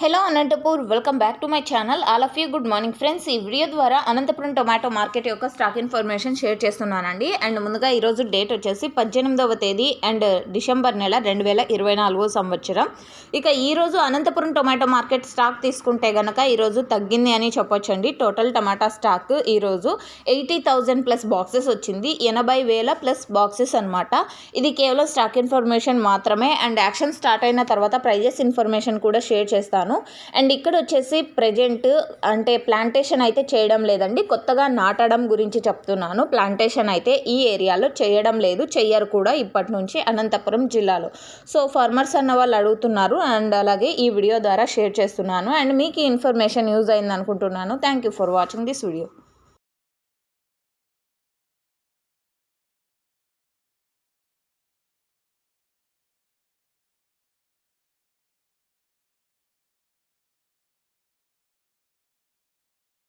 Hello Anantapur, welcome back to my channel. All of you good morning friends. ఈ video ద్వారా Anantapuram tomato market యొక్క stock information share చేస్తున్నానండి. And ముందుగా ఈరోజు date వచ్చేసి 18వ తేదీ అండ్ డిసెంబర్ నెల 2024 సంవత్సరం. ఇక ఈరోజు అనంతపురం టొమాటో మార్కెట్ స్టాక్ తీసుకుంటే కనుక ఈరోజు తగ్గింది అని చెప్పొచ్చండి. టోటల్ టమాటా స్టాక్ ఈరోజు 80,000 ప్లస్ బాక్సెస్ వచ్చింది. 80,000 ప్లస్ బాక్సెస్ అనమాట. ఇది కేవలం స్టాక్ ఇన్ఫర్మేషన్ మాత్రమే. అండ్ యాక్షన్ స్టార్ట్ అయిన తర్వాత ప్రైజెస్ ఇన్ఫర్మేషన్ కూడా షేర్ చేస్తాను. అండ్ ఇక్కడ వచ్చేసి ప్రెజెంట్ అంటే ప్లాంటేషన్ అయితే చేయడం లేదండి, కొత్తగా నాటడం గురించి చెప్తున్నాను. ప్లాంటేషన్ అయితే ఈ ఏరియాలో చేయడం లేదు, చెయ్యరు కూడా ఇప్పటి నుంచి అనంతపురం జిల్లాలో. సో ఫార్మర్స్ అన్న వాళ్ళు అడుగుతున్నారు అండ్ అలాగే ఈ వీడియో ద్వారా షేర్ చేస్తున్నాను. అండ్ మీకు ఈ ఇన్ఫర్మేషన్ యూజ్ అయింది అనుకుంటున్నాను. Thank you for watching this video.